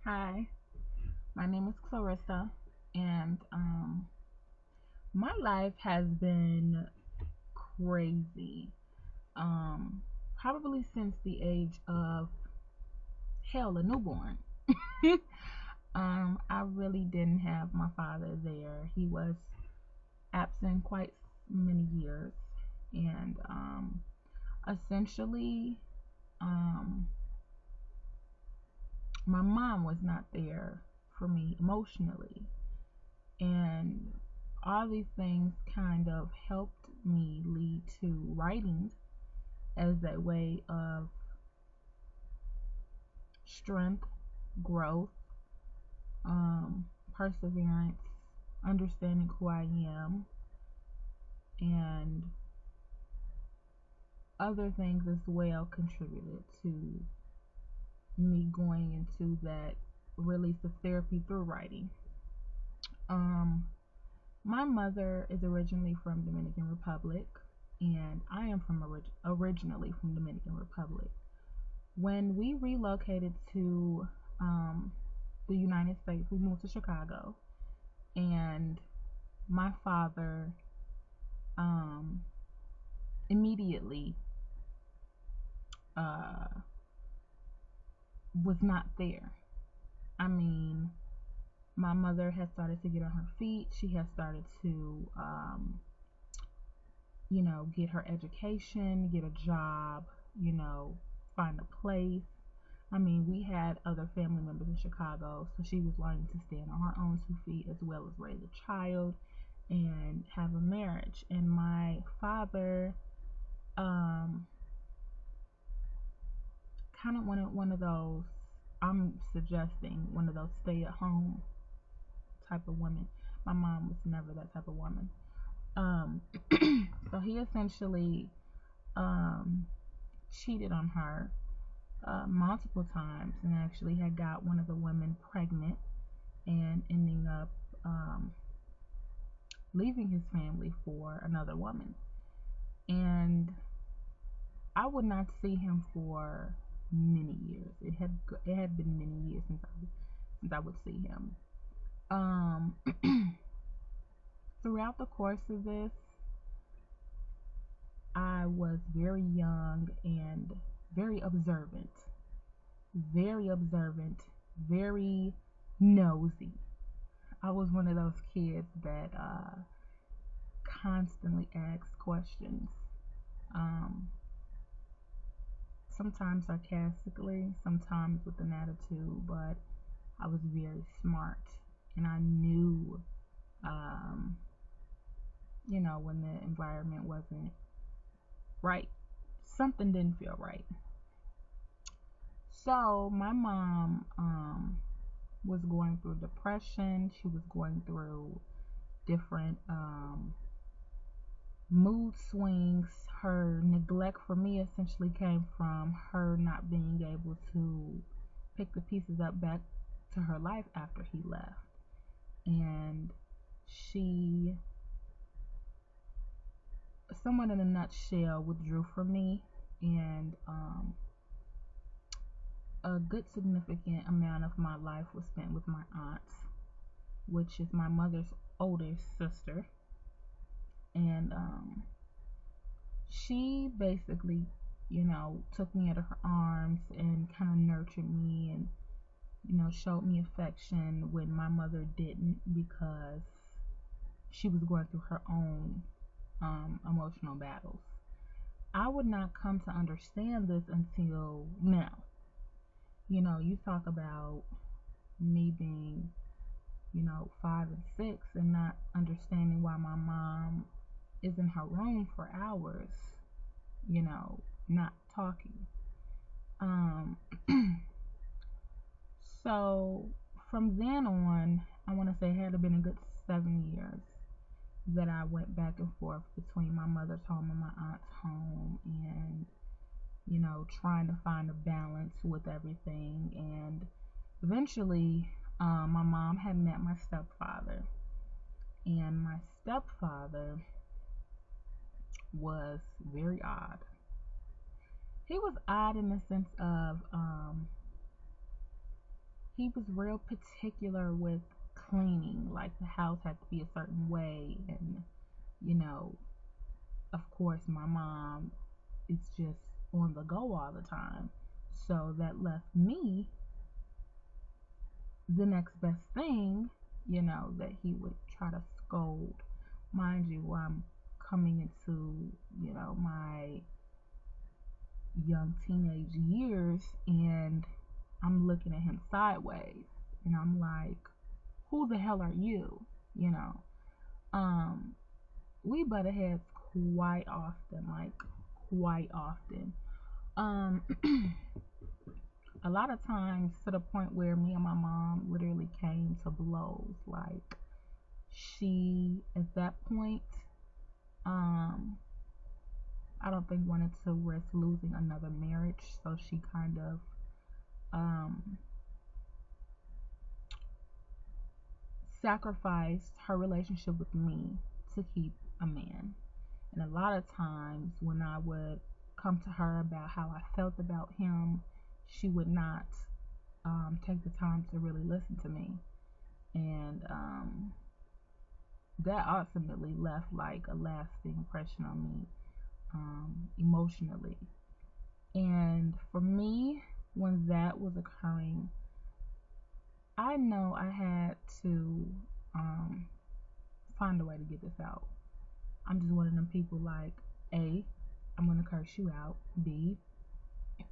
Hi, my name is Clarissa, and my life has been crazy. Um, Probably since the age of hell, a newborn. I really didn't have my father there. He was absent quite many years, and essentially, um, my mom was not there for me emotionally. And all these things kind of helped me lead to writing as a way of strength, growth, perseverance, understanding who I am, and other things as well contributed to me going into that release of therapy through writing. Um, my mother is originally from Dominican Republic, and I am originally from Dominican Republic. When we relocated to the United States, we moved to Chicago, and my father um, immediately uh, was not there. I mean, my mother had started to get on her feet. She had started to, get her education, get a job, find a place. I mean, we had other family members in Chicago, so she was learning to stand on her own 2 feet as well as raise a child and have a marriage. And my father um, kind of wanted one of those, I'm suggesting one of those stay at home type of women. My mom was never that type of woman. Um, so he essentially um, cheated on her multiple times and actually had got one of the women pregnant and ending up um, leaving his family for another woman. And I would not see him for many years. It had been many years since I would see him. Um, Throughout the course of this, I was very young and very observant, very observant, very nosy. I was one of those kids that constantly asked questions, um, sometimes sarcastically, sometimes with an attitude, but I was very smart and I knew, um, when the environment wasn't right. Something didn't feel right. So my mom was going through depression. She was going through different mood swings. Her neglect for me essentially came from her not being able to pick the pieces up back to her life after he left. And she, somewhat in a nutshell, withdrew from me. And a good significant amount of my life was spent with my aunt, which is my mother's oldest sister. And she basically, took me into her arms and kind of nurtured me and, showed me affection when my mother didn't because she was going through her own emotional battles. I would not come to understand this until now. You talk about me being, 5 and 6 and not understanding why my mom is in her room for hours, not talking. Um, so from then on, I want to say it had been a good 7 years that I went back and forth between my mother's home and my aunt's home and, trying to find a balance with everything. And eventually, my mom had met my stepfather, and my stepfather was very odd. He was odd in the sense of he was real particular with cleaning. Like the house had to be a certain way, and you know, of course, my mom is just on the go all the time. So that left me the next best thing, that he would try to scold. Mind you, I'm coming into, my young teenage years, and I'm looking at him sideways, and I'm like, who the hell are you? You know, um, we butted heads quite often, like quite often. Um, a lot of times to the point where me and my mom literally came to blows. Like she, at that point, um, I don't think wanted to risk losing another marriage, so she kind of um, sacrificed her relationship with me to keep a man. And a lot of times when I would come to her about how I felt about him, she would not take the time to really listen to me. And that ultimately left like a lasting impression on me emotionally. And for me, when that was occurring, I know I had to um, find a way to get this out. I'm just one of them people like, A, I'm going to curse you out. B,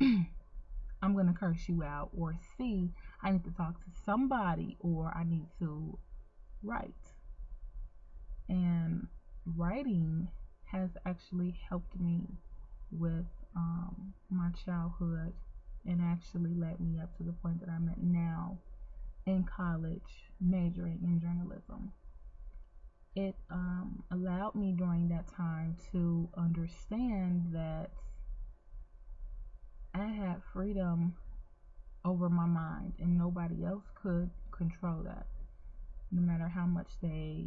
I'm going to curse you out. Or C, I need to talk to somebody, or I need to write. And writing has actually helped me with my childhood, and actually led me up to the point that I'm at now in college, majoring in journalism. It allowed me during that time to understand that I had freedom over my mind, and nobody else could control that, no matter how much they,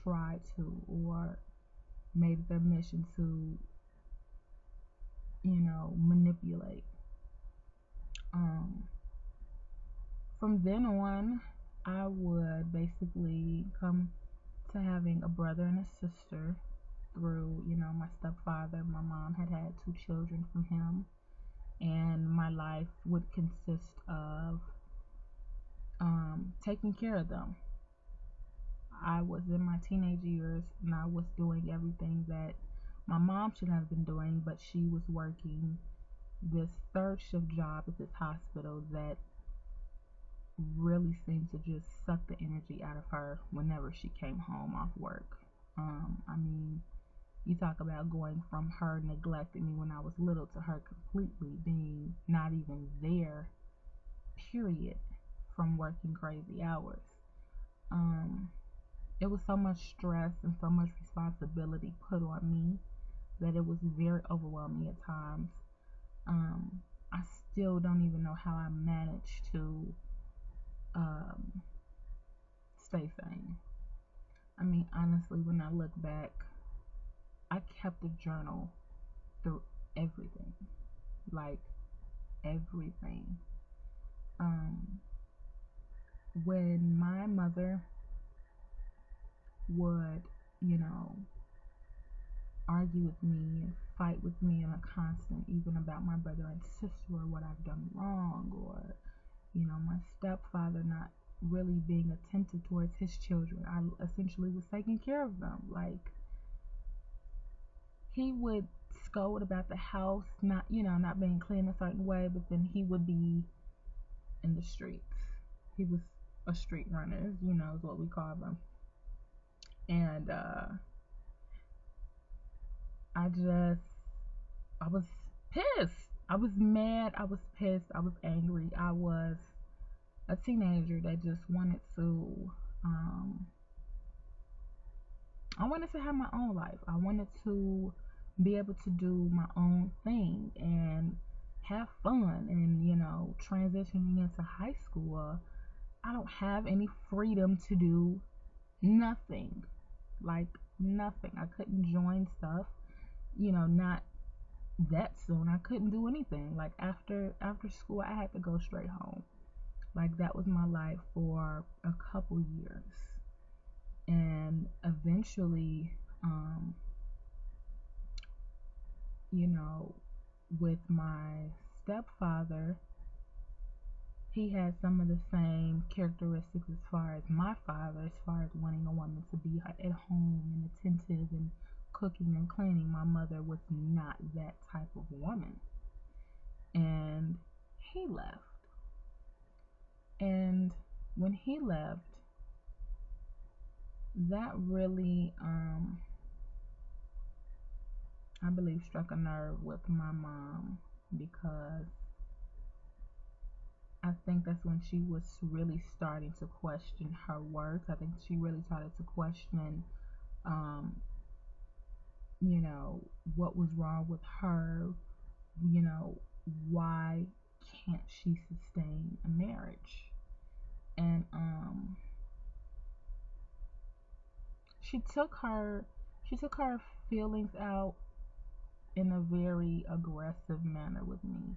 tried to, or made it their mission to, manipulate. Um, from then on, I would basically come to having a brother and a sister through, my stepfather. My mom had two children from him, and my life would consist of taking care of them. I was in my teenage years, and I was doing everything that my mom should have been doing, but she was working this third shift job at this hospital that really seemed to just suck the energy out of her whenever she came home off work. I mean, you talk about going from her neglecting me when I was little to her completely being not even there, period, from working crazy hours. Um, it was so much stress and so much responsibility put on me that it was very overwhelming at times. I still don't even know how I managed to um, stay sane. I mean, honestly, when I look back, I kept a journal through everything, like everything. Um, when my mother would, you know, argue with me and fight with me on a constant, even about my brother and sister or what I've done wrong, or, my stepfather not really being attentive towards his children. I essentially was taking care of them. Like, he would scold about the house not being clean a certain way, but then he would be in the streets. He was a street runner, is what we call them. And I was pissed. I was mad. I was pissed. I was angry. I was a teenager that just wanted to, um, I wanted to have my own life. I wanted to be able to do my own thing and have fun. And, transitioning into high school, I don't have any freedom to do nothing. Like, nothing. I couldn't join stuff, not that soon. I couldn't do anything. Like, after school, I had to go straight home. Like that was my life for a couple years. And eventually, um, you know, with my stepfather, he had some of the same characteristics as far as my father, as far as wanting a woman to be at home and attentive and cooking and cleaning. My mother was not that type of woman. And he left. And when he left, that really, I believe, struck a nerve with my mom, because I think that's when she was really starting to question her worth. I think she really started to question, um, what was wrong with her, you know, why can't she sustain a marriage? And she took her she took her feelings out in a very aggressive manner with me.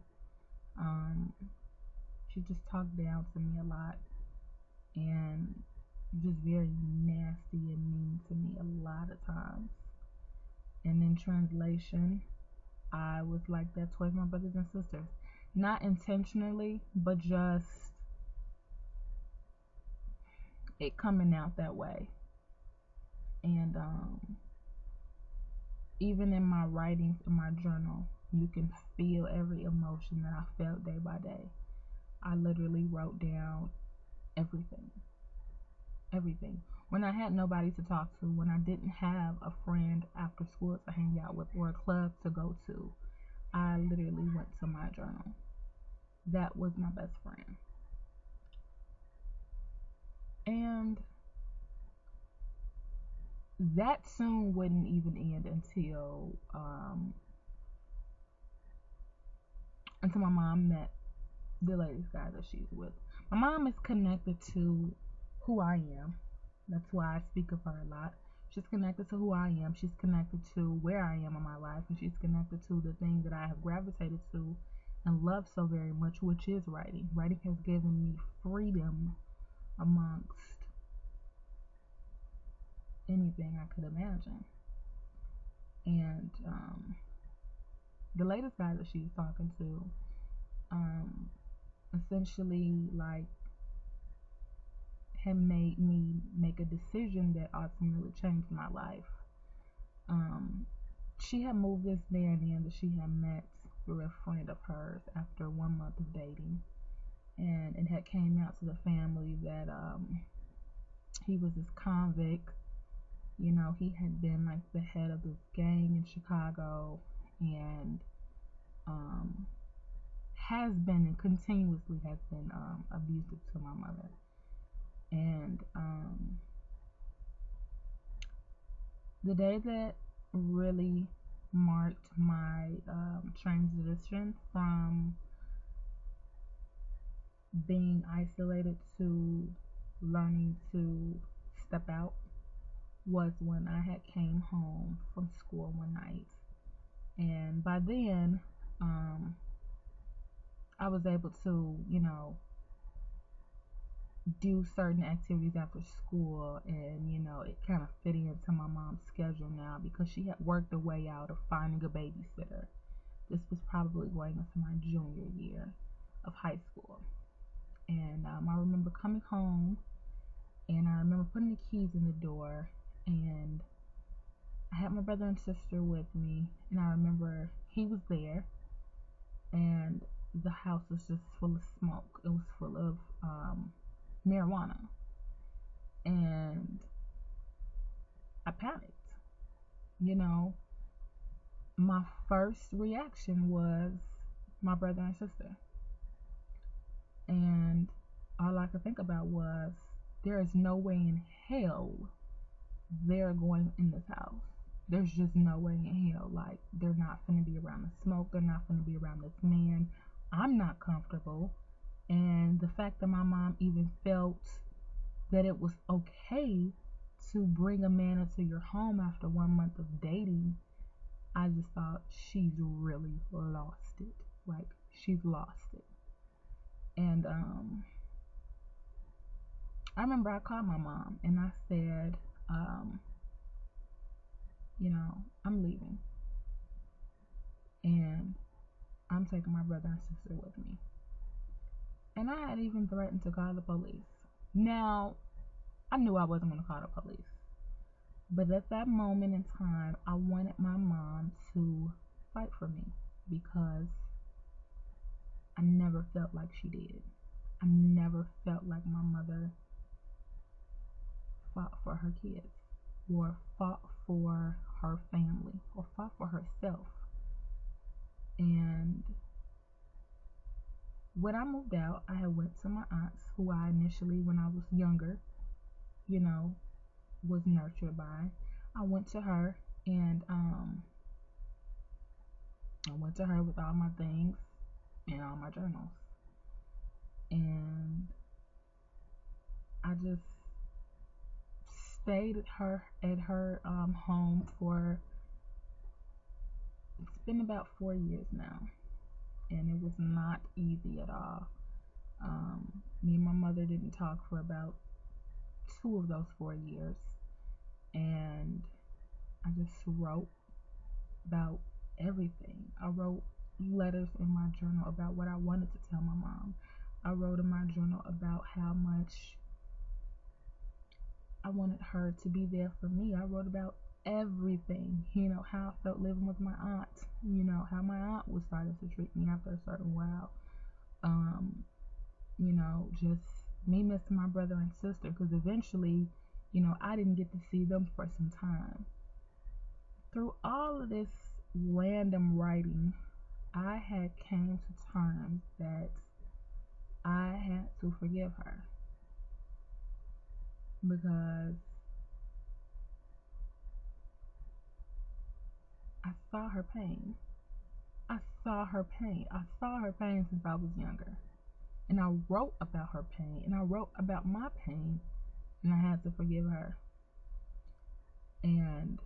Um, she just talked down to me a lot, and just very nasty and mean to me a lot of times. And in translation, I was like that towards my brothers and sisters. Not intentionally, but just it coming out that way. And even in my writings in my journal, you can feel every emotion that I felt day by day. I literally wrote down everything. Everything. When I had nobody to talk to, when I didn't have a friend after school to hang out with or a club to go to, I literally went to my journal. That was my best friend. And that soon wouldn't even end until my mom met the latest guy that she's with. My mom is connected to who I am. That's why I speak of her a lot. She's connected to who I am. She's connected to where I am in my life, and she's connected to the thing that I have gravitated to and love so very much, which is writing. Writing has given me freedom amongst anything I could imagine. And the latest guy that she's talking to, um, essentially, like, had made me make a decision that ultimately changed my life. Um, she had moved this man in that she had met through a friend of hers after 1 month of dating, and it had came out to the family that he was this convict. He had been like the head of this gang in Chicago, and um, has been and continuously has been abusive to my mother. And the day that really marked my transition from being isolated to learning to step out was when I had came home from school one night. And by then, I was able to, do certain activities after school, and it kind of fit into my mom's schedule now because she had worked her way out of finding a babysitter. This was probably going into my junior year of high school. And I remember coming home, and I remember putting the keys in the door, and I had my brother and sister with me, and I remember he was there, and the house was just full of smoke. It was full of marijuana, and I panicked. You know, my first reaction was my brother and sister, and all I could think about was there is no way in hell they're going in this house. There's just no way in hell. Like, they're not gonna be around the smoke. They're not gonna be around this man. I'm not comfortable. And the fact that my mom even felt that it was okay to bring a man into your home after 1 month of dating, I just thought she's really lost it. Like, she's lost it. And I remember I called my mom and I said, um, I'm leaving and I'm taking my brother and sister with me. And I had even threatened to call the police. Now, I knew I wasn't going to call the police. But at that moment in time, I wanted my mom to fight for me because I never felt like she did. I never felt like my mother fought for her kids or fought for her family or fought for herself. And when I moved out, I had went to my aunt's, who I initially, when I was younger, you know, was nurtured by. I went to her and I went to her with all my things and all my journals. And I just stayed at her home for, it's been about 4 years now, and it was not easy at all. Me and my mother didn't talk for about 2 of those 4 years, and I just wrote about everything. I wrote letters in my journal about what I wanted to tell my mom. I wrote in my journal about how much I wanted her to be there for me. I wrote about everything, how I felt living with my aunt, how my aunt was starting to treat me after a certain while. Just me missing my brother and sister because eventually, I didn't get to see them for some time. Through all of this random writing, I had came to terms that I had to forgive her because I saw her pain. I saw her pain. I saw her pain since I was younger. And I wrote about her pain and I wrote about my pain and I had to forgive her. And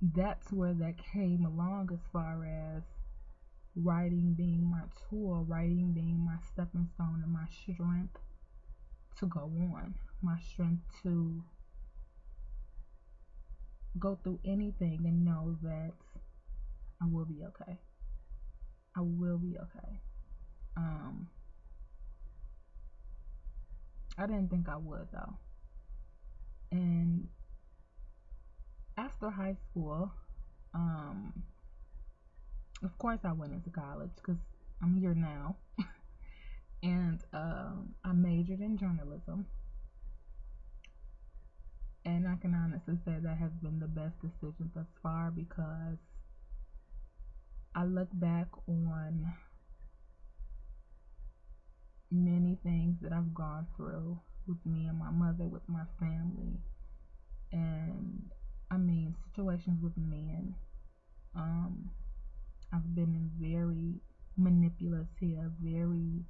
that's where that came along, as far as writing being my tool, writing being my stepping stone and my strength to go on, my strength to go through anything and know that I will be okay. I will be okay. I didn't think I would though. And after high school, of course I went into college because I'm here now. And I majored in journalism. And I can honestly say that has been the best decision thus far because I look back on many things that I've gone through with me and my mother, with my family, and I mean situations with men. I've been in very manipulative, very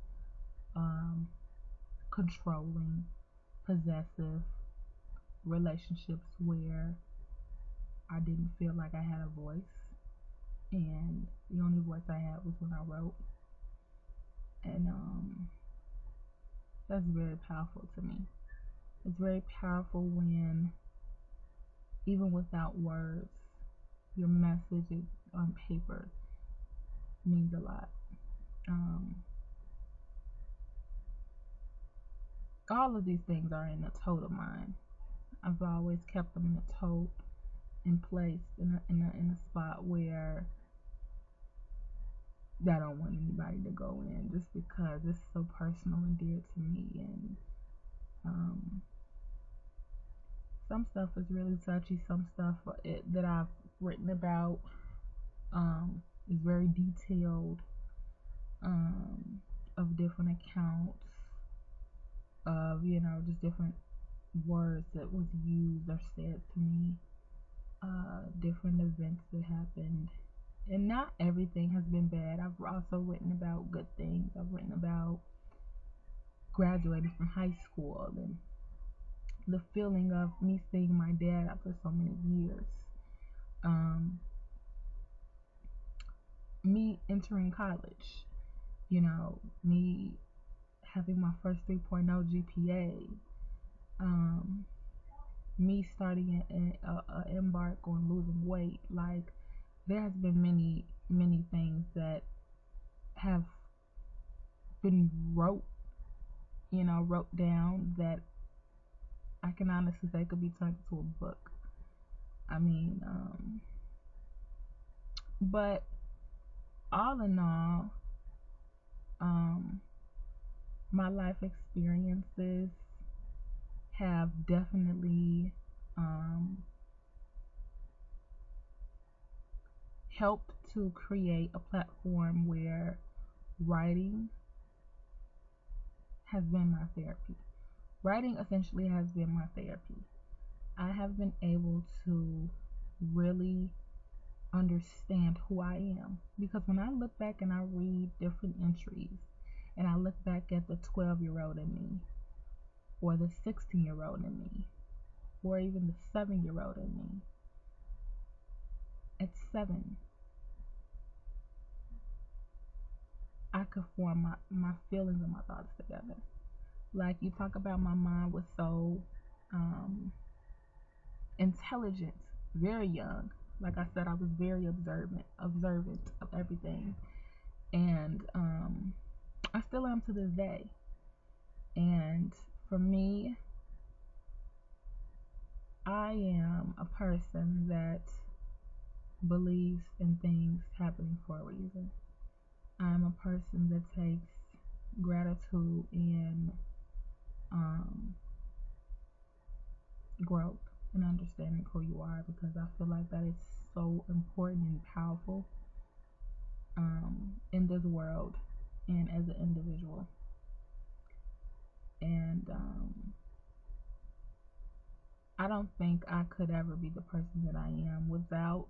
controlling, possessive relationships where I didn't feel like I had a voice, and the only voice I had was when I wrote. And that's very powerful to me. It's very powerful when, even without words, your message on paper means a lot. All of these things are in the tote of mine. I've always kept them in a tote and placed in a spot where I don't want anybody to go in, just because it's so personal and dear to me. And some stuff is really touchy. Some stuff that I've written about is very detailed, of different accounts of, just different words that was used or said to me, different events that happened. And not everything has been bad. I've also written about good things. I've written about graduating from high school and the feeling of me seeing my dad after so many years. Me entering college, me having having my first 3.0 GPA, me starting an embark on losing weight. Like, there has been many things that have been wrote down, that I can honestly say could be turned into a book. I mean, but all in all, um, my life experiences have definitely helped to create a platform where writing has been my therapy. Writing essentially has been my therapy. I have been able to really understand who I am, because when I look back and I read different entries, and I look back at the 12-year-old in me, or the 16-year-old in me, or even the 7-year-old in me, at 7, I could form my feelings and my thoughts together. Like, you talk about, my mind was so intelligent, very young. Like I said, I was very observant of everything, and I still am to this day. And for me, I am a person that believes in things happening for a reason. I'm a person that takes gratitude in um, growth and understanding who you are, because I feel like that is so important and powerful in this world and as an individual. And I don't think I could ever be the person that I am without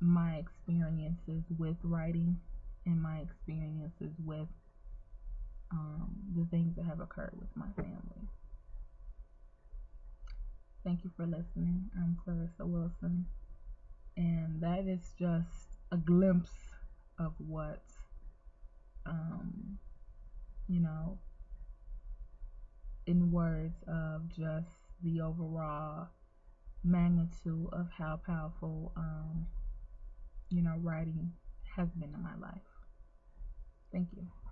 my experiences with writing, and my experiences with the things that have occurred with my family. Thank you for listening. I'm Clarissa Wilson, and that is just a glimpse of what, um, you know, in words of just the overall magnitude of how powerful, writing has been in my life. Thank you.